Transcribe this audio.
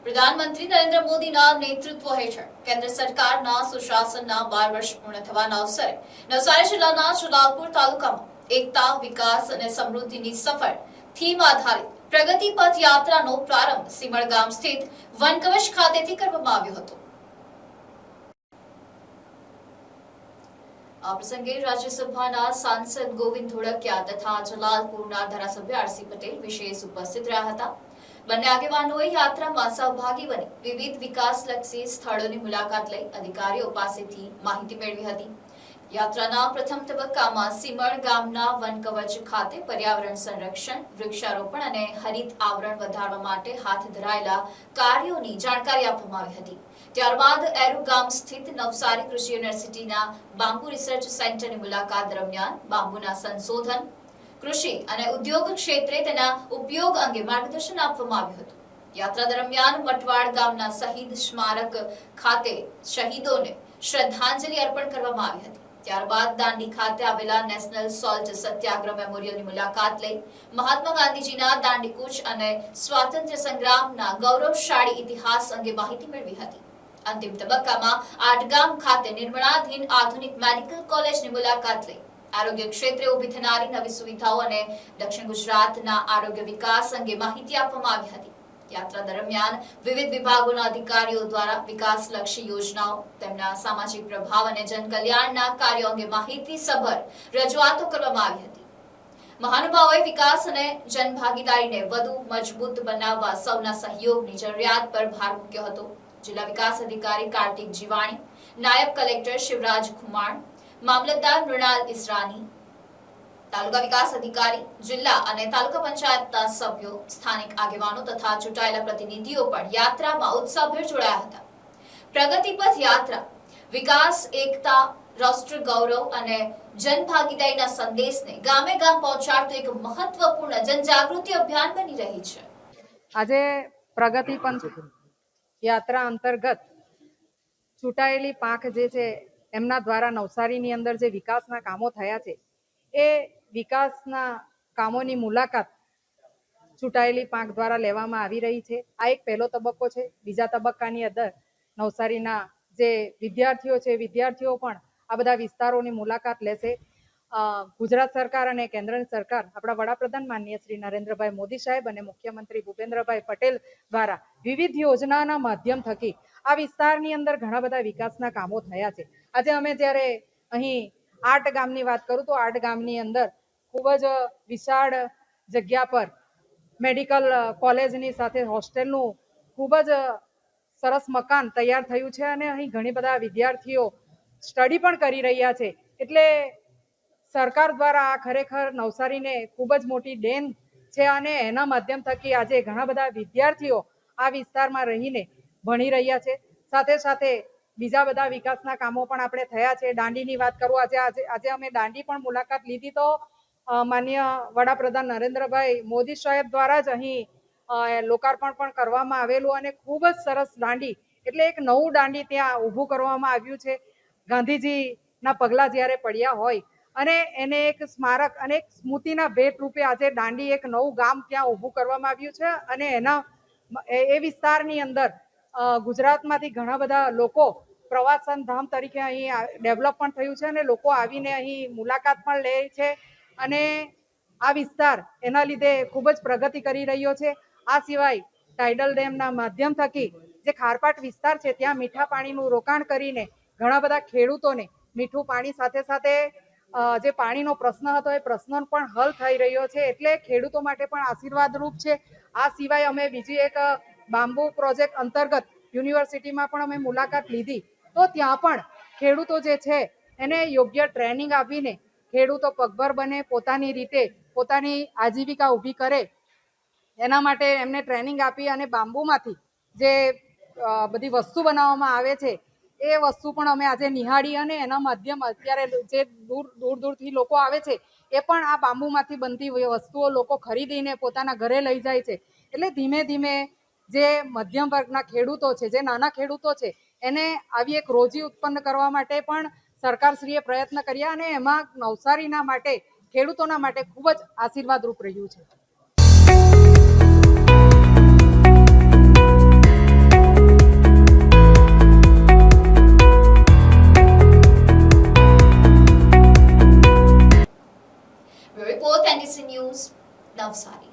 પ્રધાનમંત્રી નરેન્દ્ર મોદીના નેતૃત્વ હેઠળ કેન્દ્ર સરકારના સુશાસનના 12 વર્ષ પૂર્ણ થવાના અવસરે નવસારી જિલ્લાના જલાલપુર તાલુકામાં એકતા, વિકાસ અને સમૃદ્ધિની સફળ થીમ આધારિત પ્રગતિ પથ યાત્રાનો પ્રારંભ સીમળ ગામ સ્થિત વનકવચ ખાતેથી કરવામાં આવ્યો હતો। આ પ્રસંગે રાજ્યસભાના સાંસદ ગોવિંદ ધોળકિયા તથા જલાલપુરના ધારાસભ્ય આરસી પટેલ વિશેષ ઉપસ્થિત રહ્યા હતા। બંને આગેવાનોએ યાત્રામાં સહભાગી બની વિવિધ વિકાસલક્ષી સ્થળોની મુલાકાત લઈ અધિકારીઓ પાસેથી માહિતી મેળવી હતી। યાત્રાના પ્રથમ તબક્કામાં સીમળ ગામના વનકવચ ખાતે પર્યાવરણ સંરક્ષણ, વૃક્ષારોપણ અને હરિત આવરણ વધારવા માટે હાથ ધરાયેલા કાર્યોની જાણકારી આપવામાં આવી હતી। ત્યારબાદ એરુ ગામ સ્થિત નવસારી કૃષિ યુનિવર્સિટીના બાંબુ રિસર્ચ સેન્ટરની મુલાકાત દરમિયાન બાંબુના સંશોધન, કૃષિ અને ઉદ્યોગ ક્ષેત્રે તેના ઉપયોગ અંગે માર્ગદર્શન આપવામાં આવ્યું હતું। યાત્રા દરમિયાન મટવાડ ગામના શહીદ સ્મારક ખાતે શહીદોને શ્રદ્ધાંજલિ અર્પણ કરવામાં આવી હતી। ત્યારબાદ દાંડી ખાતે આવેલા નેશનલ સોલ્ટ સત્યાગ્રહ મેમોરિયલની મુલાકાત લઈ મહાત્મા ગાંધીજીના દાંડી કૂચ અને સ્વાતંત્ર્ય સંગ્રામના ગૌરવશાળી ઇતિહાસ અંગે માહિતી મેળવી હતી। અંતિમ તબક્કામાં આટગામ ખાતે નિર્માણાધીન આધુનિક મેડિકલ કોલેજની મુલાકાત લઈ આરોગ્ય ક્ષેત્રે ઊભી થનારી નવી સુવિધાઓ અને દક્ષિણ ગુજરાતના આરોગ્ય વિકાસ અંગે માહિતી આપવામાં આવી હતી। યાત્રા દરમિયાન વિવિધ વિભાગોના અધિકારીઓ દ્વારા વિકાસલક્ષી યોજનાઓ, તેમના સામાજિક પ્રભાવ અને જનકલ્યાણના કાર્યો અંગે માહિતીસભર રજૂઆતો કરવામાં આવી હતી। મહાનુભાવોએ વિકાસ અને જનભાગીદારીને વધુ મજબૂત બનાવવા સૌના સહયોગની જરૂરિયાત પર ભાર મૂક્યો હતો। જિલ્લા વિકાસ અધિકારી કાર્તિક જીવાણી, નાયબ કલેક્ટર શિવરાજ ખુમાણ, મામલતદાર મૃણાલ ઇસરાની, તાલુકા વિકાસ અધિકારી, જિલ્લા અને તાલુકા પંચાયતના સભ્યો, સ્થાનિક આગેવાનો તથા ચૂંટાયેલા પ્રતિનિધિઓ પણ યાત્રામાં ઉત્સાહભેર જોડાયા હતા। પ્રગતિ પથ યાત્રા વિકાસ, એકતા, રાષ્ટ્ર ગૌરવ અને જનભાગીદારીના સંદેશને ગામે ગામ પહોંચાડતું એક મહત્વપૂર્ણ જનજાગૃતિ અભિયાન બની રહી છે। આજે પ્રગતિ પથ યાત્રા અંતર્ગત ચૂંટાયેલી પાંખ જે છે એમના દ્વારા નવસારીની અંદર જે વિકાસના કામો થયા છે એ વિકાસના કામોની મુલાકાત ચૂંટાયેલી પાંખ દ્વારા લેવામાં આવી રહી છે। આ એક પહેલો તબક્કો છે। બીજા તબક્કાની અંદર નવસારીના જે વિદ્યાર્થીઓ છે વિદ્યાર્થીઓ પણ આ બધા વિસ્તારોની મુલાકાત લેશે। ગુજરાત સરકાર અને કેન્દ્ર સરકાર, આપણા વડાપ્રધાન માનનીય શ્રી નરેન્દ્રભાઈ મોદી સાહેબ અને મુખ્યમંત્રી ભૂપેન્દ્રભાઈ પટેલ દ્વારા વિવિધ યોજનાના માધ્યમ થકી આ વિસ્તારની અંદર ઘણા બધા વિકાસના કામો થયા છે। આજે અમે જ્યારે અહીં આટ ગામની વાત કરું તો આટ ગામની અંદર ખૂબ જ વિશાળ જગ્યા પર મેડિકલ કોલેજની સાથે હોસ્ટેલનું ખૂબ જ સરસ મકાન તૈયાર થયું છે અને અહીં ઘણી બધા વિદ્યાર્થીઓ સ્ટડી પણ કરી રહ્યા છે। એટલે સરકાર દ્વારા આ ખરેખર નવસારીને ખૂબ જ મોટી દેન છે અને એના માધ્યમ થકી આજે ઘણા બધા વિદ્યાર્થીઓ આ વિસ્તારમાં રહીને ભણી રહ્યા છે। સાથે સાથે બીજા બધા વિકાસના કામો પણ આપણે થયા છે। દાંડીની વાત કરું, આજે અમે દાંડી પણ મુલાકાત લીધી તો માનનીય વડાપ્રધાન નરેન્દ્રભાઈ મોદી સાહેબ દ્વારા જ અહીં લોકાર્પણ પણ કરવામાં આવેલું અને ખૂબ જ સરસ દાંડી, એટલે એક નવું દાંડી ત્યાં ઊભું કરવામાં આવ્યું છે। ગાંધીજીના પગલા જ્યારે પડ્યા હોય અને એને એક સ્મારક અને એક સ્મૃતિના ભેટ રૂપે આજે દાંડી એક નવું ગામ ત્યાં ઊભું કરવામાં આવ્યું છે અને એ વિસ્તારની અંદર ગુજરાતમાંથી ઘણા બધા લોકો પ્રવાસન ધામ તરીકે અહીં ડેવલપ પણ થયું છે અને લોકો આવીને અહીં મુલાકાત પણ લે છે અને આ વિસ્તાર એના લીધે ખૂબ જ પ્રગતિ કરી રહ્યો છે। આ સિવાય ટાઇડલ ડેમના માધ્યમ થકી જે ખારપાટ વિસ્તાર છે ત્યાં મીઠા પાણીનું રોકાણ કરીને ઘણા બધા ખેડૂતોને મીઠું પાણી સાથે સાથે જે પાણીનો પ્રશ્ન હતો એ પ્રશ્ન પણ હલ થઈ રહ્યો છે, એટલે ખેડૂતો માટે પણ આશીર્વાદરૂપ છે। આ સિવાય અમે બીજી એક બાંબુ પ્રોજેક્ટ અંતર્ગત યુનિવર્સિટીમાં પણ અમે મુલાકાત લીધી તો ત્યાં પણ ખેડૂતો જે છે એને યોગ્ય ટ્રેનિંગ આપીને ખેડૂતો પગભર બને, પોતાની રીતે પોતાની આજીવિકા ઊભી કરે એના માટે એમને ટ્રેનિંગ આપી અને બાંબુમાંથી જે બધી વસ્તુ બનાવવામાં આવે છે એ વસ્તુ પણ અમે આજે નિહાળી અને એના માધ્યમ અત્યારે જે દૂરથી લોકો આવે છે એ પણ આ બાંબુમાંથી બનતી વસ્તુઓ લોકો ખરીદીને પોતાના ઘરે લઈ જાય છે। એટલે ધીમે ધીમે જે મધ્યમ વર્ગના ખેડૂતો છે, જે નાના ખેડૂતો છે, એને આવી એક રોજી ઉત્પન્ન કરવા માટે પણ સરકારશ્રીએ પ્રયત્ન કર્યા અને એમાં નવસારીના માટે, ખેડૂતોના માટે ખૂબ જ આશીર્વાદરૂપ રહ્યું છે। જીટીસી ન્યૂઝ નવસારી.